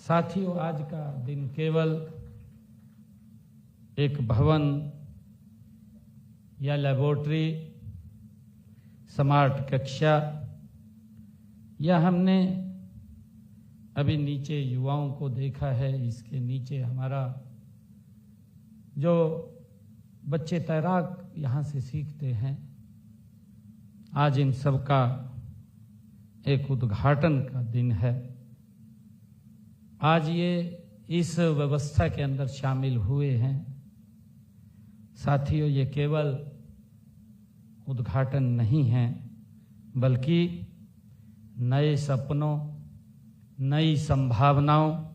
साथियों, आज का दिन केवल एक भवन या लेबोरेटरी, स्मार्ट कक्षा या हमने अभी नीचे युवाओं को देखा है, इसके नीचे हमारा जो बच्चे तैराक यहाँ से सीखते हैं, आज इन सब का एक उद्घाटन का दिन है। आज ये इस व्यवस्था के अंदर शामिल हुए हैं। साथियों, ये केवल उद्घाटन नहीं है, बल्कि नए सपनों, नई संभावनाओं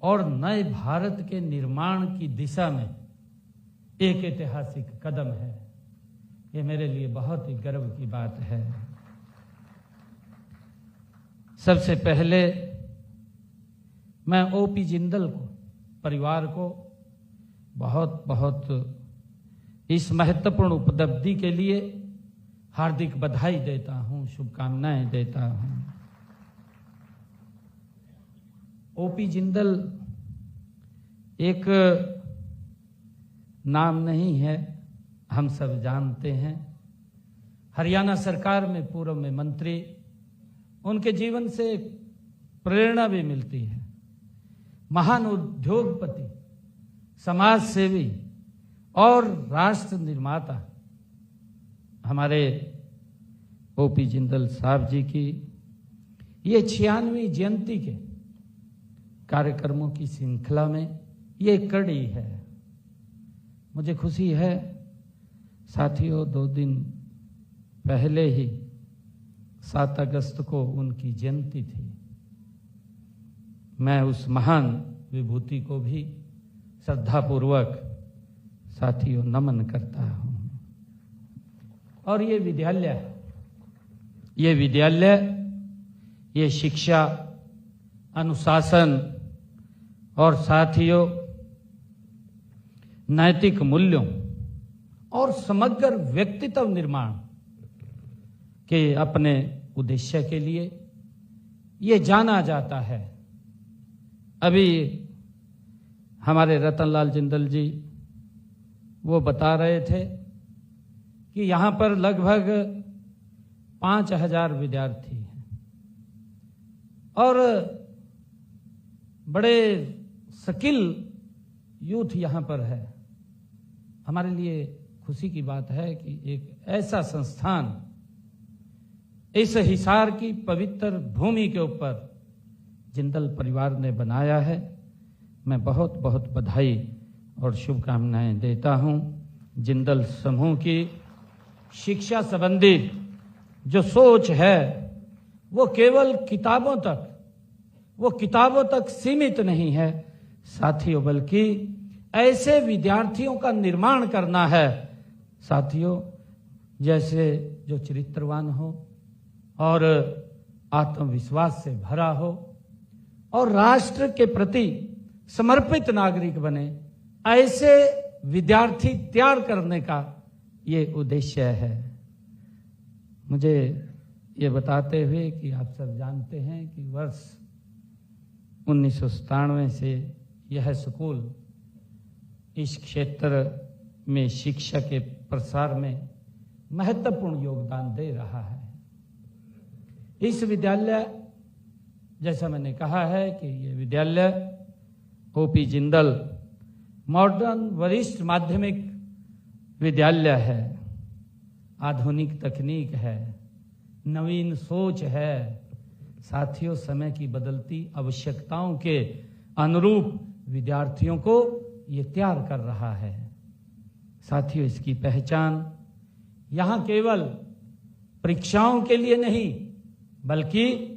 और नए भारत के निर्माण की दिशा में एक ऐतिहासिक कदम है। ये मेरे लिए बहुत ही गर्व की बात है। सबसे पहले मैं ओपी जिंदल को, परिवार को बहुत बहुत इस महत्वपूर्ण उपलब्धि के लिए हार्दिक बधाई देता हूं, शुभकामनाएं देता हूं। ओपी जिंदल एक नाम नहीं है, हम सब जानते हैं। हरियाणा सरकार में पूर्व में मंत्री, उनके जीवन से प्रेरणा भी मिलती है। महान उद्योगपति, समाज सेवी और राष्ट्र निर्माता हमारे ओपी जिंदल साहब जी की ये 96वीं जयंती के कार्यक्रमों की श्रृंखला में ये कड़ी है। मुझे खुशी है साथियों, 2 दिन पहले ही 7 अगस्त को उनकी जयंती थी। मैं उस महान विभूति को भी श्रद्धापूर्वक साथियों नमन करता हूं। और ये विद्यालय, ये शिक्षा, अनुशासन और साथियों नैतिक मूल्यों और समग्र व्यक्तित्व निर्माण के अपने उद्देश्य के लिए ये जाना जाता है। अभी हमारे रतनलाल जिंदल जी वो बता रहे थे कि यहाँ पर लगभग 5000 विद्यार्थी हैं और बड़े स्किल यूथ यहाँ पर है। हमारे लिए खुशी की बात है कि एक ऐसा संस्थान इस हिसार की पवित्र भूमि के ऊपर जिंदल परिवार ने बनाया है। मैं बहुत बहुत बधाई और शुभकामनाएं देता हूं। जिंदल समूह की शिक्षा संबंधी जो सोच है वो केवल किताबों तक सीमित नहीं है साथियों, बल्कि ऐसे विद्यार्थियों का निर्माण करना है साथियों, जैसे जो चरित्रवान हो और आत्मविश्वास से भरा हो और राष्ट्र के प्रति समर्पित नागरिक बने। ऐसे विद्यार्थी तैयार करने का ये उद्देश्य है। मुझे ये बताते हुए कि आप सब जानते हैं कि वर्ष 1997 से यह स्कूल इस क्षेत्र में शिक्षा के प्रसार में महत्वपूर्ण योगदान दे रहा है। इस विद्यालय, जैसा मैंने कहा है कि ये विद्यालय ओपी जिंदल मॉडर्न वरिष्ठ माध्यमिक विद्यालय है। आधुनिक तकनीक है, नवीन सोच है साथियों, समय की बदलती आवश्यकताओं के अनुरूप विद्यार्थियों को ये तैयार कर रहा है। साथियों, इसकी पहचान यहाँ केवल परीक्षाओं के लिए नहीं, बल्कि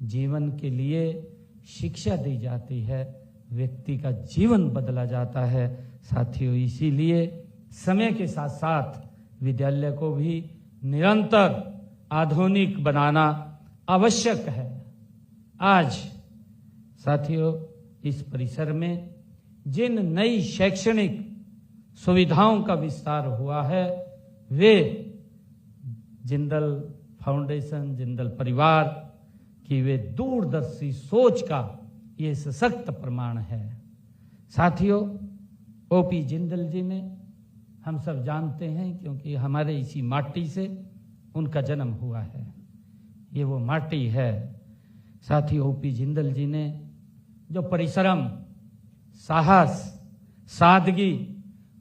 जीवन के लिए शिक्षा दी जाती है, व्यक्ति का जीवन बदला जाता है साथियों। इसीलिए समय के साथ साथ विद्यालय को भी निरंतर आधुनिक बनाना आवश्यक है। आज साथियों, इस परिसर में जिन नई शैक्षणिक सुविधाओं का विस्तार हुआ है, वे जिंदल फाउंडेशन, जिंदल परिवार की वे दूरदर्शी सोच का ये सशक्त प्रमाण है। साथियों, ओपी जिंदल जी ने हम सब जानते हैं, क्योंकि हमारे इसी माटी से उनका जन्म हुआ है, ये वो माटी है। साथियों, ओपी जिंदल जी ने जो परिश्रम, साहस, सादगी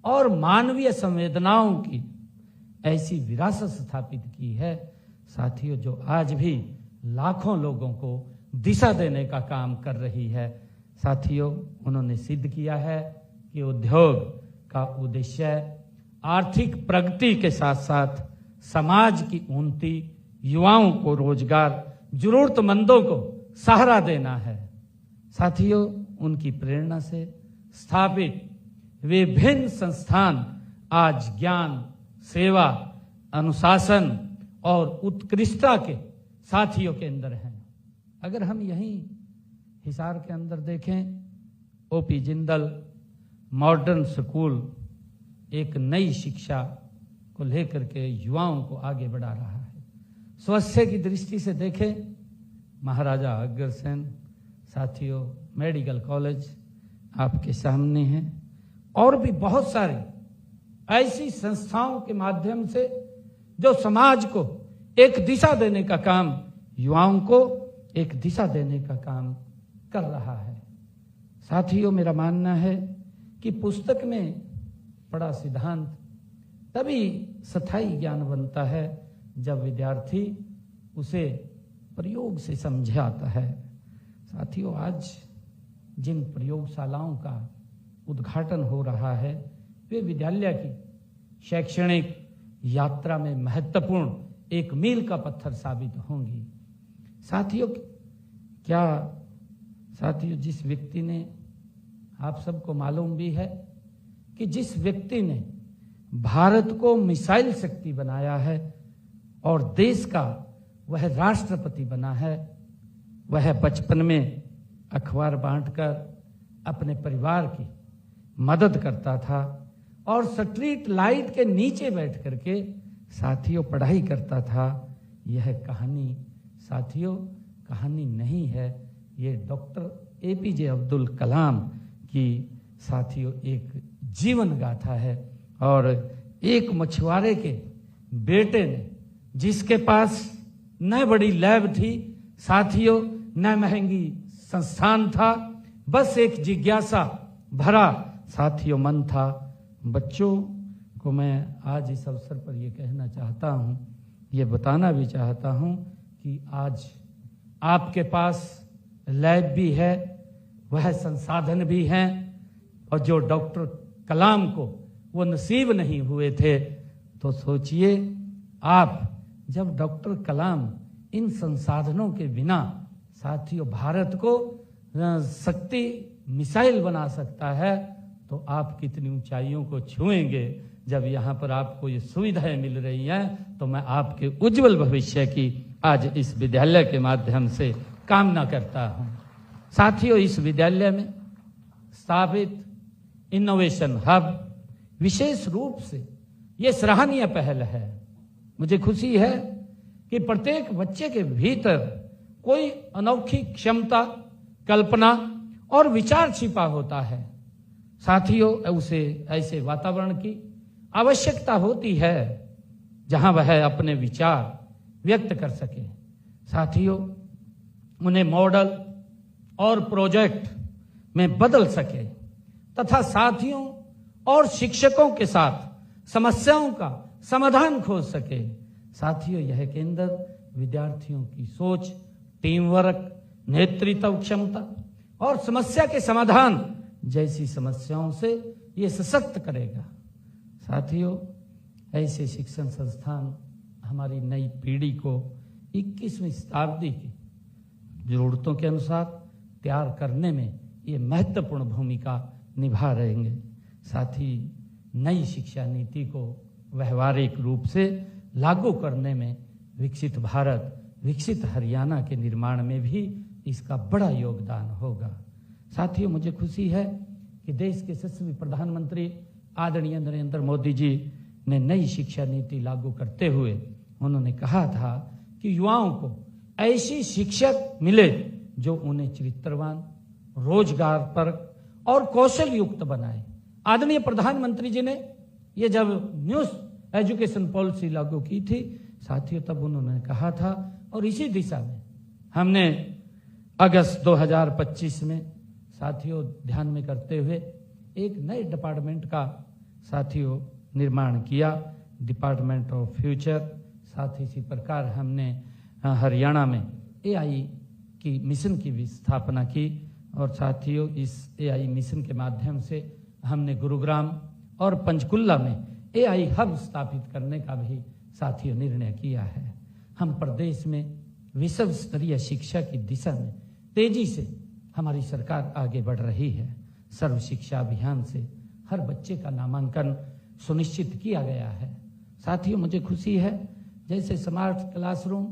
और मानवीय संवेदनाओं की ऐसी विरासत स्थापित की है, साथियों, जो आज भी लाखों लोगों को दिशा देने का काम कर रही है। साथियों, उन्होंने सिद्ध किया है कि उद्योग का उद्देश्य आर्थिक प्रगति के साथ साथ समाज की उन्नति, युवाओं को रोजगार, जरूरतमंदों को सहारा देना है। साथियों, उनकी प्रेरणा से स्थापित विभिन्न संस्थान आज ज्ञान, सेवा, अनुशासन और उत्कृष्टता के साथियों के अंदर हैं। अगर हम यहीं हिसार के अंदर देखें, ओपी जिंदल मॉडर्न स्कूल एक नई शिक्षा को लेकर के युवाओं को आगे बढ़ा रहा है। स्वास्थ्य की दृष्टि से देखें, महाराजा अग्रसेन, साथियों, मेडिकल कॉलेज आपके सामने हैं, और भी बहुत सारी ऐसी संस्थाओं के माध्यम से जो समाज को एक दिशा देने का काम, युवाओं को एक दिशा देने का काम कर रहा है। साथियों, मेरा मानना है कि पुस्तक में पढ़ा सिद्धांत तभी स्थायी ज्ञान बनता है जब विद्यार्थी उसे प्रयोग से समझाता है। साथियों, आज जिन प्रयोगशालाओं का उद्घाटन हो रहा है, वे विद्यालय की शैक्षणिक यात्रा में महत्वपूर्ण एक मील का पत्थर साबित होंगी। साथियों, जिस व्यक्ति ने, आप सबको मालूम भी है कि जिस व्यक्ति ने भारत को मिसाइल शक्ति बनाया है और देश का वह राष्ट्रपति बना है, वह बचपन में अखबार बांटकर अपने परिवार की मदद करता था और स्ट्रीट लाइट के नीचे बैठ करके साथियों पढ़ाई करता था। यह कहानी साथियों कहानी नहीं है, ये डॉक्टर एपीजे अब्दुल कलाम की साथियों एक जीवन गाथा है। और एक मछुआरे के बेटे ने, जिसके पास न बड़ी लैब थी साथियों, न महंगी संस्थान था, बस एक जिज्ञासा भरा साथियों मन था। बच्चों को मैं आज इस अवसर पर ये कहना चाहता हूँ, ये बताना भी चाहता हूँ कि आज आपके पास लैब भी है, वह संसाधन भी हैं, और जो डॉक्टर कलाम को वो नसीब नहीं हुए थे, तो सोचिए आप, जब डॉक्टर कलाम इन संसाधनों के बिना साथियों भारत को शक्ति मिसाइल बना सकता है, तो आप कितनी ऊंचाइयों को छुएंगे। जब यहाँ पर आपको ये सुविधाएं मिल रही हैं, तो मैं आपके उज्जवल भविष्य की आज इस विद्यालय के माध्यम से कामना करता हूँ। साथियों, इस विद्यालय में स्थापित इनोवेशन हब विशेष रूप से ये सराहनीय पहल है। मुझे खुशी है कि प्रत्येक बच्चे के भीतर कोई अनोखी क्षमता, कल्पना और विचार छिपा होता है। साथियों, उसे ऐसे वातावरण की आवश्यकता होती है जहां वह अपने विचार व्यक्त कर सके। साथियों, उन्हें मॉडल और प्रोजेक्ट में बदल सके तथा साथियों और शिक्षकों के साथ समस्याओं का समाधान खोज सके। साथियों, यह केंद्र विद्यार्थियों की सोच, टीम वर्क, नेतृत्व क्षमता और समस्या के समाधान जैसी समस्याओं से ये सशक्त करेगा। साथियों, ऐसे शिक्षण संस्थान हमारी नई पीढ़ी को 21वीं शताब्दी की जरूरतों के अनुसार तैयार करने में ये महत्वपूर्ण भूमिका निभा रहेंगे। साथ ही नई शिक्षा नीति को व्यवहारिक रूप से लागू करने में विकसित भारत, विकसित हरियाणा के निर्माण में भी इसका बड़ा योगदान होगा। साथियों, मुझे खुशी है कि देश के यशस्वी प्रधानमंत्री आदरणीय नरेंद्र मोदी जी ने नई शिक्षा नीति लागू करते हुए उन्होंने कहा था कि युवाओं को ऐसी शिक्षक मिले जो उन्हें चरित्रवान रोजगार पर और कौशल युक्त बनाए। आदरणीय प्रधानमंत्री जी ने ये जब न्यू एजुकेशन पॉलिसी लागू की थी साथियों, तब उन्होंने कहा था, और इसी दिशा में हमने अगस्त 2025 में साथियों ध्यान में करते हुए एक नए डिपार्टमेंट का साथियों निर्माण किया, डिपार्टमेंट ऑफ फ्यूचर। साथ ही इसी प्रकार हमने हरियाणा में AI की मिशन की भी स्थापना की, और साथियों इस AI मिशन के माध्यम से हमने गुरुग्राम और पंचकुला में AI हब स्थापित करने का भी साथियों निर्णय किया है। हम प्रदेश में विश्व स्तरीय शिक्षा की दिशा में तेजी से हमारी सरकार आगे बढ़ रही है। सर्व शिक्षा अभियान से हर बच्चे का नामांकन सुनिश्चित किया गया है। साथियों मुझे खुशी है, जैसे स्मार्ट क्लासरूम,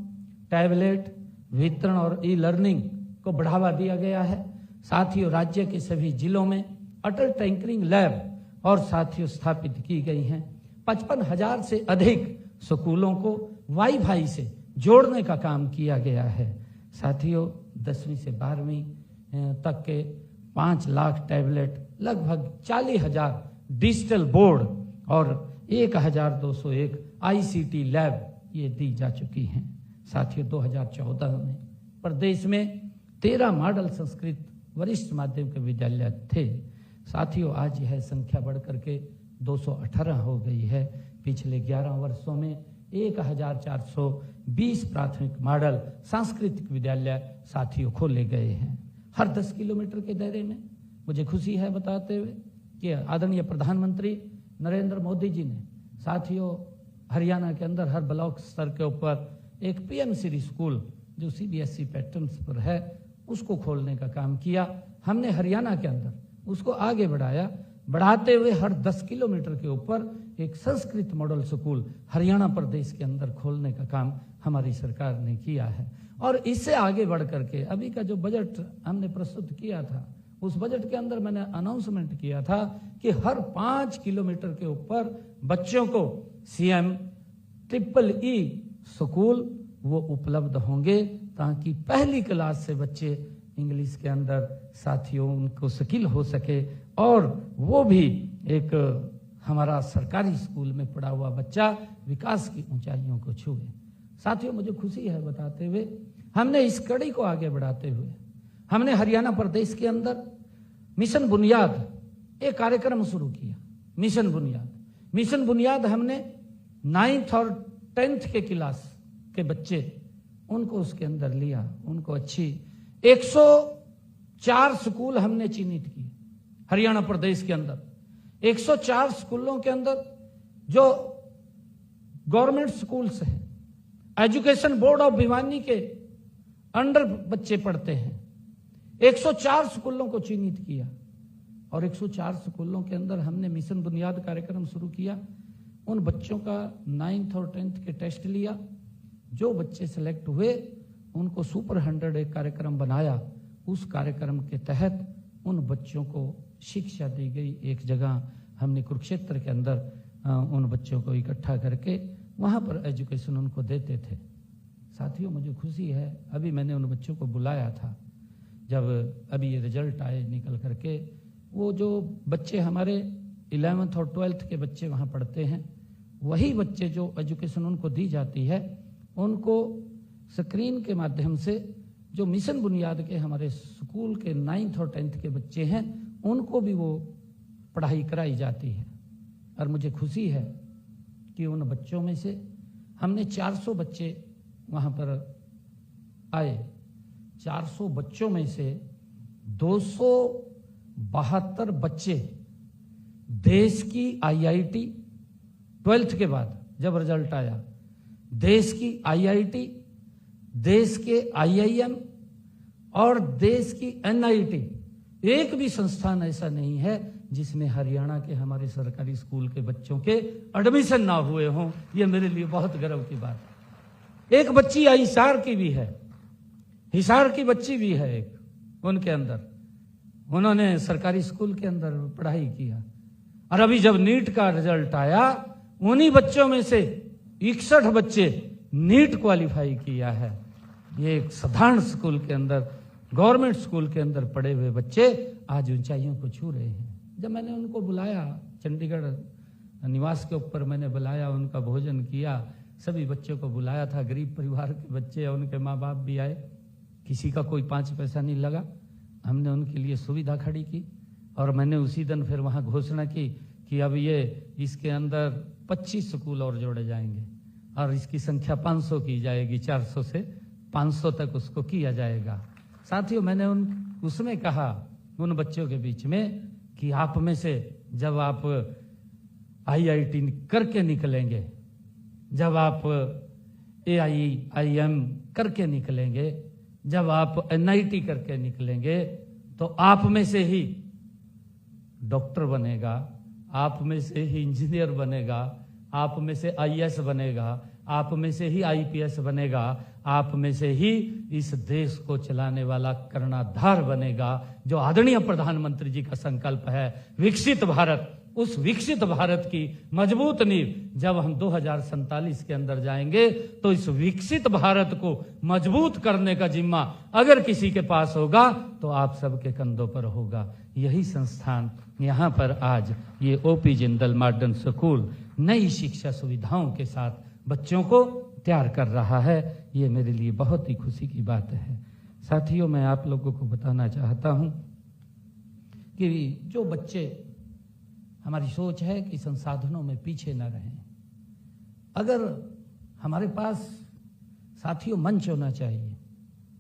टैबलेट वितरण और ई-लर्निंग को बढ़ावा दिया गया है। साथियों राज्य के सभी जिलों में अटल टिंकरिंग लैब और साथियों स्थापित की गई हैं। 55,000 से अधिक स्कूलों को वाईफाई से जोड़ने का काम किया गया है। साथियों 10वीं से 12वीं तक के 5 लाख टैबलेट, लगभग 40,000 डिजिटल बोर्ड और 1,201 ICT लैब ये दी जा चुकी हैं। साथियों 2014 में प्रदेश में 13 मॉडल संस्कृत वरिष्ठ माध्यमिक विद्यालय थे। साथियों आज यह संख्या बढ़कर के 218 हो गई है। पिछले 11 वर्षों में 1,420 प्राथमिक मॉडल सांस्कृतिक विद्यालय साथियों खोले गए हैं हर 10 किलोमीटर के दायरे में। मुझे खुशी है बताते हुए कि आदरणीय प्रधानमंत्री नरेंद्र मोदी जी ने साथियों हरियाणा के अंदर हर ब्लॉक स्तर के ऊपर एक PM श्री स्कूल जो CBSE पैटर्न पर है उसको खोलने का काम किया। हमने हरियाणा के अंदर उसको आगे बढ़ाया, बढ़ाते हुए हर 10 किलोमीटर के ऊपर एक संस्कृत मॉडल स्कूल हरियाणा प्रदेश के अंदर खोलने का काम हमारी सरकार ने किया है। और इससे आगे बढ़ करके अभी का जो बजट हमने प्रस्तुत किया था, उस बजट के अंदर मैंने अनाउंसमेंट किया था कि हर 5 किलोमीटर के ऊपर बच्चों को CM EEE स्कूल वो उपलब्ध होंगे, ताकि पहली क्लास से बच्चे इंग्लिश के अंदर साथियों उनको स्किल हो सके और वो भी एक हमारा सरकारी स्कूल में पढ़ा हुआ बच्चा विकास की ऊंचाइयों को छुए। साथियों मुझे खुशी है बताते हुए हमने इस कड़ी को आगे बढ़ाते हुए हमने हरियाणा प्रदेश के अंदर मिशन बुनियाद एक कार्यक्रम शुरू किया। मिशन बुनियाद हमने 9th और 10th के क्लास के बच्चे उनको उसके अंदर लिया, उनको अच्छी 104 स्कूल हमने चिन्हित किए हरियाणा प्रदेश के अंदर। 104 स्कूलों के अंदर जो गवर्नमेंट स्कूल्स हैं, एजुकेशन बोर्ड ऑफ भिवानी के अंडर बच्चे पढ़ते हैं, 104 स्कूलों को चिन्हित किया और 104 स्कूलों के अंदर हमने मिशन बुनियाद कार्यक्रम शुरू किया। उन बच्चों का 9th और 10th के टेस्ट लिया, जो बच्चे सेलेक्ट हुए उनको सुपर 100 एक कार्यक्रम बनाया। उस कार्यक्रम के तहत उन बच्चों को शिक्षा दी गई। एक जगह हमने कुरुक्षेत्र के अंदर उन बच्चों को इकट्ठा करके वहां पर एजुकेशन उनको देते थे। साथियों मुझे खुशी है, अभी मैंने उन बच्चों को बुलाया था जब अभी ये रिजल्ट आए निकल करके, वो जो बच्चे हमारे 11th और 12th के बच्चे वहाँ पढ़ते हैं, वही बच्चे जो एजुकेशन उनको दी जाती है उनको स्क्रीन के माध्यम से जो मिशन बुनियाद के हमारे स्कूल के 9th और 10th के बच्चे हैं उनको भी वो पढ़ाई कराई जाती है। और मुझे खुशी है कि उन बच्चों में से हमने 400 बच्चे वहाँ पर आए। 400 बच्चों में से 272 बच्चे देश की IIT 12th के बाद जब रिजल्ट आया, देश की IIT, देश के IIM और देश की NIT, एक भी संस्थान ऐसा नहीं है जिसमें हरियाणा के हमारे सरकारी स्कूल के बच्चों के एडमिशन ना हुए हों। ये मेरे लिए बहुत गर्व की बात है। एक बच्ची हिसार की भी है, हिसार की बच्ची भी है एक, उनके अंदर उन्होंने सरकारी स्कूल के अंदर पढ़ाई किया। और अभी जब नीट का रिजल्ट आया, उन्हीं बच्चों में से 61 बच्चे नीट क्वालिफाई किया है। ये एक साधारण स्कूल के अंदर गवर्नमेंट स्कूल के अंदर पढ़े हुए बच्चे आज ऊंचाइयों को छू रहे हैं। जब मैंने उनको बुलाया, चंडीगढ़ निवास के ऊपर मैंने बुलाया, उनका भोजन किया, सभी बच्चों को बुलाया था, गरीब परिवार के बच्चे और उनके माँ बाप भी आए, किसी का कोई 5 पैसा नहीं लगा। हमने उनके लिए सुविधा खड़ी की और मैंने उसी दिन फिर वहाँ घोषणा की कि अब ये इसके अंदर 25 स्कूल और जोड़े जाएंगे और इसकी संख्या 500 की जाएगी, 400 से 500 तक उसको किया जाएगा। साथियों, मैंने उसमें कहा उन बच्चों के बीच में कि आप में से जब आप IIT करके निकलेंगे, जब आप AIIM करके निकलेंगे, जब आप NIT करके निकलेंगे तो आप में से ही डॉक्टर बनेगा, आप में से ही इंजीनियर बनेगा, आप में से IAS बनेगा, आप में से ही IPS बनेगा, आप में से ही इस देश को चलाने वाला कर्णधार बनेगा, जो आदरणीय प्रधानमंत्री जी का संकल्प है विकसित भारत। उस विकसित भारत की मजबूत नींव जब हम 2047 के अंदर जाएंगे तो इस विकसित भारत को मजबूत करने का जिम्मा अगर किसी के पास होगा तो आप सबके कंधों पर होगा। यही संस्थान यहाँ पर आज ये OP जिंदल मॉडर्न स्कूल नई शिक्षा सुविधाओं के साथ बच्चों को तैयार कर रहा है। ये मेरे लिए बहुत ही खुशी की बात है। साथियों, मैं आप लोगों को बताना चाहता हूँ कि जो बच्चे, हमारी सोच है कि संसाधनों में पीछे न रहें। अगर हमारे पास साथियों मंच होना चाहिए।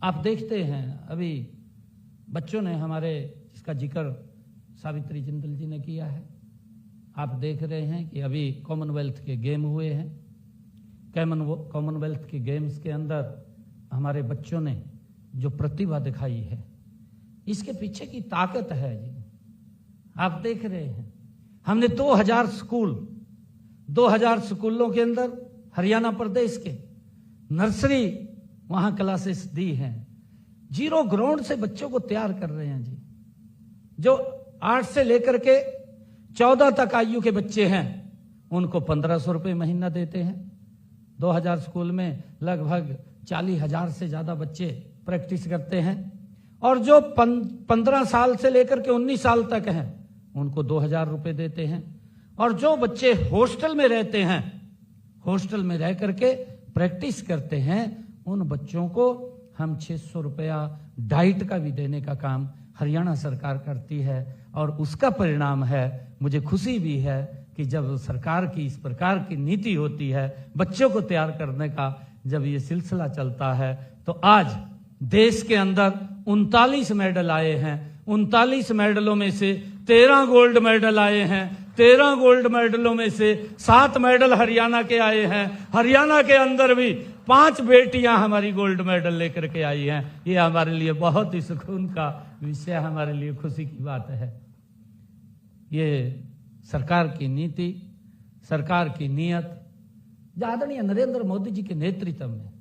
आप देखते हैं अभी बच्चों ने हमारे, जिसका जिक्र सावित्री जिंदल जी ने किया है, आप देख रहे हैं कि अभी कॉमनवेल्थ के गेम हुए हैं। कॉमनवेल्थ के गेम्स के अंदर हमारे बच्चों ने जो प्रतिभा दिखाई है, इसके पीछे की ताकत है जी। आप देख रहे हैं हमने 2000 स्कूलों के अंदर हरियाणा प्रदेश के नर्सरी वहां क्लासेस दी हैं। 0 ग्राउंड से बच्चों को तैयार कर रहे हैं जी। जो 8 से लेकर के 14 तक आयु के बच्चे हैं उनको 1500 रुपये महीना देते हैं। 2000 स्कूल में लगभग 40,000 से ज्यादा बच्चे प्रैक्टिस करते हैं और जो 15 साल से लेकर के 19 साल तक हैं उनको 2000 रुपये देते हैं। और जो बच्चे हॉस्टल में रहते हैं, हॉस्टल में रह करके प्रैक्टिस करते हैं, उन बच्चों को हम 600 रुपया डाइट का भी देने का काम हरियाणा सरकार करती है। और उसका परिणाम है, मुझे खुशी भी है कि जब सरकार की इस प्रकार की नीति होती है, बच्चों को तैयार करने का जब ये सिलसिला चलता है, तो आज देश के अंदर 39 मेडल आए हैं। 39 मेडलों में से 13 गोल्ड मेडल आए हैं। 13 गोल्ड मेडलों में से 7 मेडल हरियाणा के आए हैं। हरियाणा के अंदर भी 5 बेटियां हमारी गोल्ड मेडल लेकर के आई हैं। ये हमारे लिए बहुत ही सुकून का विषय, हमारे लिए खुशी की बात है। ये सरकार की नीति, सरकार की नीयत, आदरणीय नरेंद्र मोदी जी के नेतृत्व में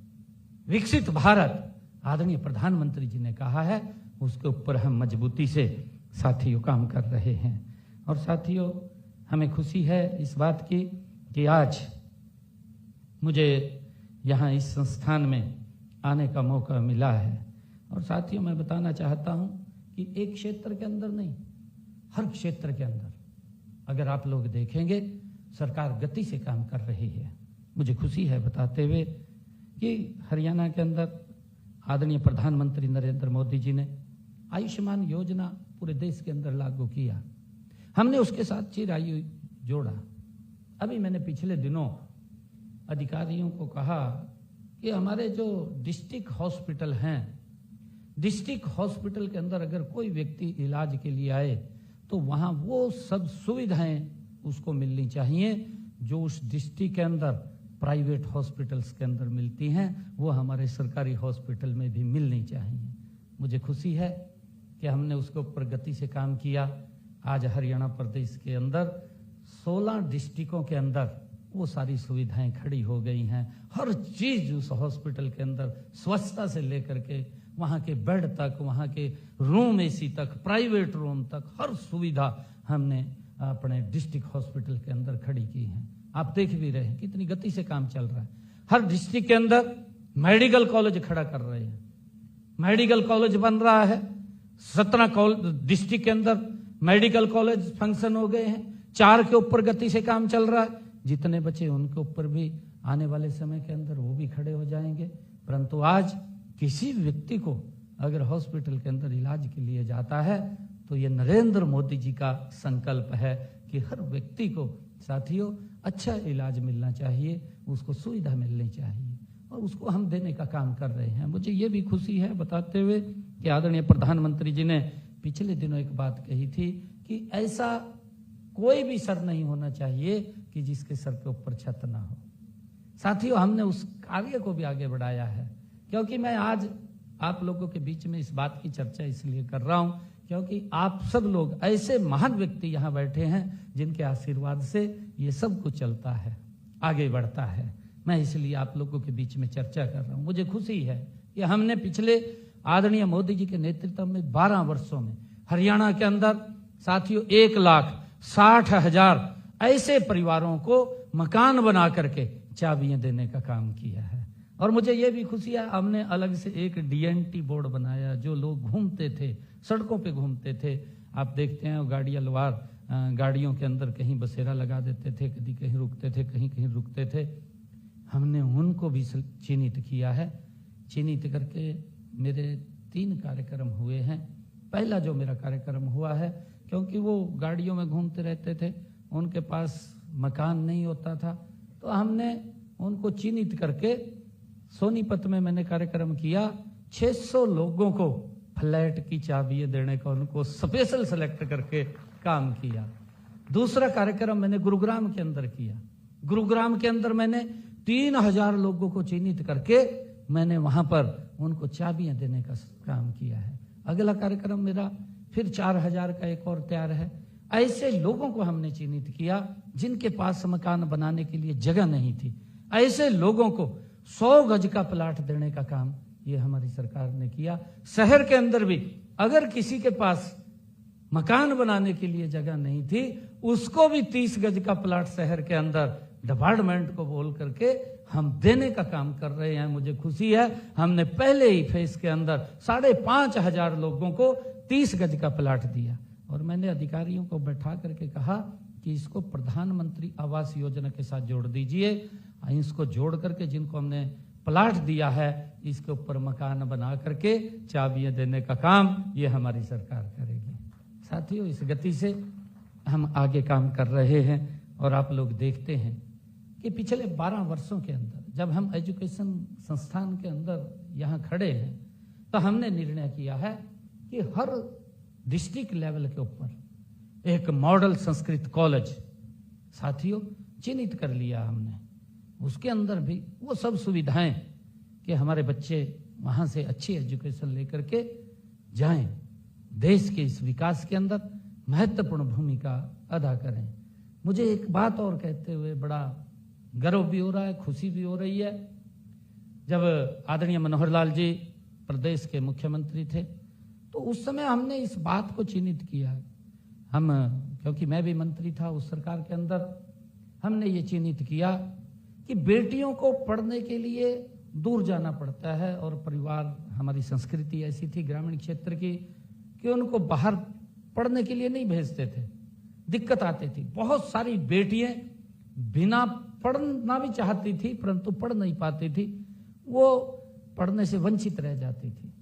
विकसित भारत आदरणीय प्रधानमंत्री जी ने कहा है, उसके ऊपर हम मजबूती से साथियों काम कर रहे हैं। और साथियों, हमें खुशी है इस बात की कि आज मुझे यहाँ इस संस्थान में आने का मौका मिला है। और साथियों, मैं बताना चाहता हूँ कि एक क्षेत्र के अंदर नहीं, हर क्षेत्र के अंदर अगर आप लोग देखेंगे सरकार गति से काम कर रही है। मुझे खुशी है बताते हुए कि हरियाणा के अंदर आदरणीय प्रधानमंत्री नरेंद्र मोदी जी ने आयुष्मान योजना पूरे देश के अंदर लागू किया। हमने उसके साथ चिरायु जोड़ा। अभी मैंने पिछले दिनों अधिकारियों को कहा कि हमारे जो डिस्ट्रिक्ट हॉस्पिटल हैं, डिस्ट्रिक्ट हॉस्पिटल के अंदर अगर कोई व्यक्ति इलाज के लिए आए तो वहां वो सब सुविधाएं उसको मिलनी चाहिए जो उस डिस्ट्रिक्ट के अंदर प्राइवेट हॉस्पिटल्स के अंदर मिलती हैं, वो हमारे सरकारी हॉस्पिटल में भी मिलनी चाहिए। मुझे खुशी है कि हमने उसके ऊपर गति से काम किया। आज हरियाणा प्रदेश के अंदर 16 डिस्ट्रिक्टों के अंदर वो सारी सुविधाएं खड़ी हो गई हैं। हर चीज उस हॉस्पिटल के अंदर, स्वच्छता से लेकर के वहाँ के बेड तक, वहाँ के रूम AC तक, प्राइवेट रूम तक, हर सुविधा हमने अपने डिस्ट्रिक्ट हॉस्पिटल के अंदर खड़ी की है। आप देख भी रहे हैं कितनी गति से काम चल रहा है। हर डिस्ट्रिक्ट के अंदर मेडिकल कॉलेज खड़ा कर रहे हैं। मेडिकल कॉलेज बन रहा है, 17 डिस्ट्रिक्ट के अंदर मेडिकल कॉलेज फंक्शन हो गए हैं, 4 के ऊपर गति से काम चल रहा है। जितने बचे उनके ऊपर भी आने वाले समय के अंदर वो भी खड़े हो जाएंगे। परंतु आज किसी व्यक्ति को अगर हॉस्पिटल के अंदर इलाज के लिए जाता है तो ये नरेंद्र मोदी जी का संकल्प है कि हर व्यक्ति को साथियों अच्छा इलाज मिलना चाहिए, उसको सुविधा मिलनी चाहिए, और उसको हम देने का काम कर रहे हैं। मुझे ये भी खुशी है बताते हुए कि आदरणीय प्रधानमंत्री जी ने पिछले दिनों एक बात कही थी कि ऐसा कोई भी सर नहीं होना चाहिए कि जिसके सर के ऊपर छत ना हो। साथियों, हमने उस कार्य को भी आगे बढ़ाया है, क्योंकि मैं आज आप लोगों के बीच में इस बात की चर्चा इसलिए कर रहा हूं क्योंकि आप सब लोग ऐसे महान व्यक्ति यहाँ बैठे हैं जिनके आशीर्वाद से ये सब कुछ चलता है, आगे बढ़ता है। मैं इसलिए आप लोगों के बीच में चर्चा कर रहा हूं। मुझे खुशी है कि हमने पिछले आदरणीय मोदी जी के नेतृत्व में 12 वर्षों में हरियाणा के अंदर साथियों 1,60,000 ऐसे परिवारों को मकान बना करके चाबियां देने का काम किया है। और मुझे ये भी खुशी है, हमने अलग से एक DNT बोर्ड बनाया। जो लोग घूमते थे, सड़कों पे घूमते थे, आप देखते हैं गाड़ियां लवार गाड़ियों के अंदर कहीं बसेरा लगा देते थे, कभी कहीं रुकते थे, कहीं कहीं रुकते थे, हमने उनको भी चिन्हित किया है। चिन्हित करके मेरे 3 कार्यक्रम हुए हैं। पहला जो मेरा कार्यक्रम हुआ है, क्योंकि वो गाड़ियों में घूमते रहते थे, उनके पास मकान नहीं होता था, तो हमने उनको चिन्हित करके सोनीपत में मैंने कार्यक्रम किया। 600 लोगों को फ्लैट की चाबियां देने का उनको स्पेशल सेलेक्ट करके काम किया। दूसरा कार्यक्रम मैंने गुरुग्राम के अंदर किया। गुरुग्राम के अंदर मैंने 3000 लोगों को चिन्हित करके मैंने वहां पर उनको चाबियां देने का काम किया है। अगला कार्यक्रम मेरा फिर 4000 का एक और तैयार है। ऐसे लोगों को हमने चिन्हित किया जिनके पास मकान बनाने के लिए जगह नहीं थी। ऐसे लोगों को 100 गज का प्लाट देने का काम ये हमारी सरकार ने किया। शहर के अंदर भी अगर किसी के पास मकान बनाने के लिए जगह नहीं थी, उसको भी 30 गज का प्लाट शहर के अंदर डिपार्टमेंट को बोल करके हम देने का काम कर रहे हैं। मुझे खुशी है, हमने पहले ही फेज के अंदर 5,500 लोगों को 30 गज का प्लाट दिया। और मैंने अधिकारियों को बैठा करके कहा कि इसको प्रधानमंत्री आवास योजना के साथ जोड़ दीजिए। इसको जोड़ करके जिनको हमने प्लाट दिया है, इसके ऊपर मकान बना करके चाबियां देने का काम ये हमारी सरकार करेगी। साथियों, इस गति से हम आगे काम कर रहे हैं। और आप लोग देखते हैं कि पिछले 12 वर्षों के अंदर जब हम एजुकेशन संस्थान के अंदर यहाँ खड़े हैं, तो हमने निर्णय किया है कि हर डिस्ट्रिक्ट लेवल के ऊपर एक मॉडल संस्कृत कॉलेज साथियों चिन्हित कर लिया हमने। उसके अंदर भी वो सब सुविधाएं कि हमारे बच्चे वहां से अच्छी एजुकेशन लेकर के जाएं, देश के इस विकास के अंदर महत्वपूर्ण भूमिका अदा करें। मुझे एक बात और कहते हुए बड़ा गर्व भी हो रहा है, खुशी भी हो रही है। जब आदरणीय मनोहर लाल जी प्रदेश के मुख्यमंत्री थे, तो उस समय हमने इस बात को चिन्हित किया। हम, क्योंकि मैं भी मंत्री था उस सरकार के अंदर, हमने ये चिन्हित किया कि बेटियों को पढ़ने के लिए दूर जाना पड़ता है। और परिवार, हमारी संस्कृति ऐसी थी ग्रामीण क्षेत्र की कि उनको बाहर पढ़ने के लिए नहीं भेजते थे, दिक्कत आती थी। बहुत सारी बेटियां बिना पढ़ना भी चाहती थी परंतु पढ़ नहीं पाती थी, वो पढ़ने से वंचित रह जाती थी।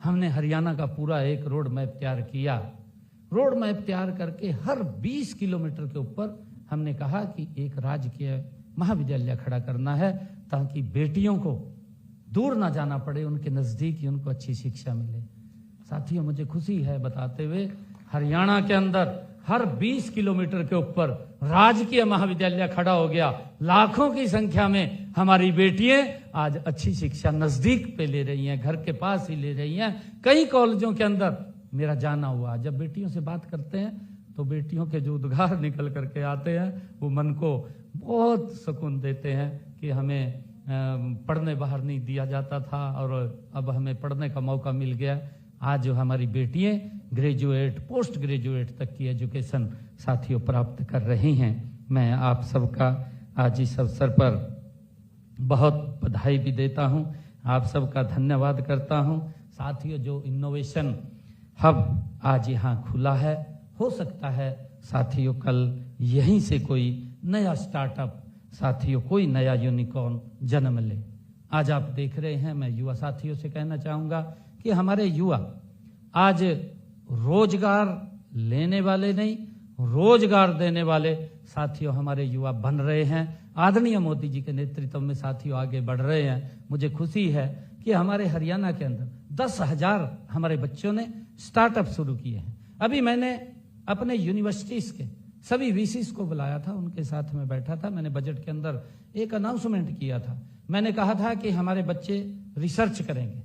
हमने हरियाणा का पूरा एक रोड मैप तैयार किया। रोड मैप तैयार करके हर 20 किलोमीटर के ऊपर हमने कहा कि एक राजकीय महाविद्यालय खड़ा करना है, ताकि बेटियों को दूर ना जाना पड़े, उनके नजदीक ही उनको अच्छी शिक्षा मिले। साथियों, मुझे खुशी है बताते हुए, हरियाणा के अंदर हर 20 किलोमीटर के ऊपर राजकीय महाविद्यालय खड़ा हो गया। लाखों की संख्या में हमारी बेटियां आज अच्छी शिक्षा नजदीक पे ले रही हैं, घर के पास ही ले रही हैं। कई कॉलेजों के अंदर मेरा जाना हुआ। जब बेटियों से बात करते हैं तो बेटियों के जो उद्गार निकल करके आते हैं वो मन को बहुत सुकून देते हैं कि हमें पढ़ने बाहर नहीं दिया जाता था और अब हमें पढ़ने का मौका मिल गया। आज जो हमारी बेटियां ग्रेजुएट, पोस्ट ग्रेजुएट तक की एजुकेशन साथियों प्राप्त कर रही हैं। मैं आप सबका आज इस अवसर पर बहुत बधाई भी देता हूं, आप सबका धन्यवाद करता हूं। साथियों जो इनोवेशन हब आज यहाँ खुला है, हो सकता है साथियों कल यहीं से कोई नया स्टार्टअप, साथियों कोई नया यूनिकॉर्न जन्म ले। आज आप देख रहे हैं, मैं युवा साथियों से कहना चाहूँगा कि हमारे युवा आज रोजगार लेने वाले नहीं, रोजगार देने वाले साथियों हमारे युवा बन रहे हैं। आदरणीय मोदी जी के नेतृत्व में साथियों आगे बढ़ रहे हैं। मुझे खुशी है कि हमारे हरियाणा के अंदर 10,000 हमारे बच्चों ने स्टार्टअप शुरू किए हैं। अभी मैंने अपने यूनिवर्सिटीज के सभी वीसीज को बुलाया था, उनके साथ में बैठा था। मैंने बजट के अंदर एक अनाउंसमेंट किया था। मैंने कहा था कि हमारे बच्चे रिसर्च करेंगे,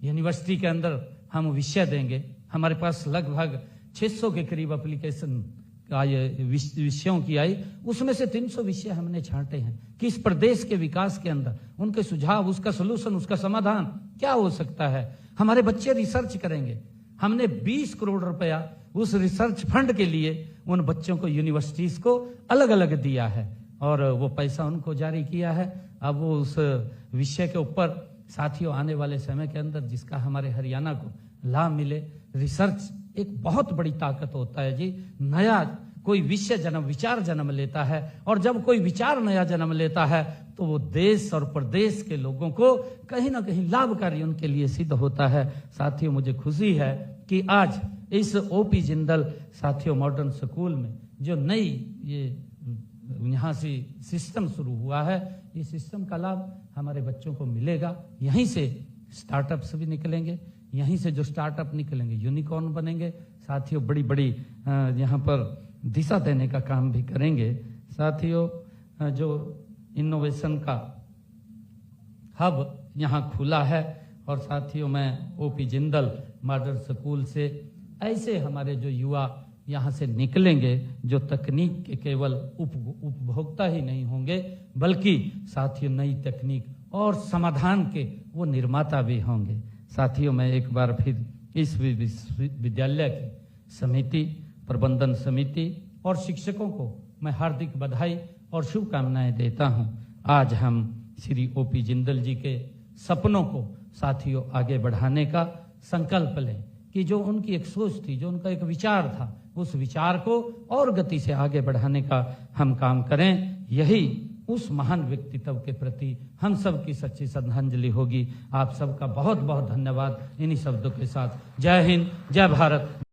यूनिवर्सिटी के अंदर हम विषय देंगे। हमारे पास लगभग 600 के करीब एप्लीकेशन विषयों की आई, उसमें से 300 विषय हमने छांटे हैं कि इस प्रदेश के विकास के अंदर उनके सुझाव, उसका सोल्यूशन, उसका समाधान क्या हो सकता है। हमारे बच्चे रिसर्च करेंगे। हमने 20 करोड़ रुपया उस रिसर्च फंड के लिए उन बच्चों को, यूनिवर्सिटीज को अलग अलग दिया है और वो पैसा उनको जारी किया है। अब वो उस विषय के ऊपर साथियों आने वाले समय के अंदर जिसका हमारे हरियाणा को लाभ मिले। रिसर्च एक बहुत बड़ी ताकत होता है जी। नया कोई विषय जन्म, विचार जन्म लेता है और जब कोई विचार नया जन्म लेता है तो वो देश और प्रदेश के लोगों को कहीं ना कहीं लाभकारी उनके लिए सिद्ध होता है। साथियों मुझे खुशी है कि आज इस ओपी जिंदल साथियों मॉडर्न स्कूल में जो नई ये यहाँ से सिस्टम शुरू हुआ है, ये सिस्टम का लाभ हमारे बच्चों को मिलेगा। यहीं से स्टार्टअप्स भी निकलेंगे, यहीं से जो स्टार्टअप निकलेंगे यूनिकॉर्न बनेंगे। साथियों बड़ी बड़ी यहाँ पर दिशा देने का काम भी करेंगे। साथियों जो इनोवेशन का हब यहाँ खुला है और साथियों मैं ओपी जिंदल मॉडर्न स्कूल से ऐसे हमारे जो युवा यहाँ से निकलेंगे जो तकनीक के केवल उपभोक्ता ही नहीं होंगे बल्कि साथियों नई तकनीक और समाधान के वो निर्माता भी होंगे। साथियों मैं एक बार फिर इस विश्वविद्यालय की समिति, प्रबंधन समिति और शिक्षकों को मैं हार्दिक बधाई और शुभकामनाएं देता हूं। आज हम श्री ओपी जिंदल जी के सपनों को साथियों आगे बढ़ाने का संकल्प लें कि जो उनकी एक सोच थी, जो उनका एक विचार था, उस विचार को और गति से आगे बढ़ाने का हम काम करें। यही उस महान व्यक्तित्व के प्रति हम सब की सच्ची श्रद्धांजलि होगी। आप सबका बहुत बहुत धन्यवाद। इन्हीं शब्दों के साथ जय हिंद, जय भारत।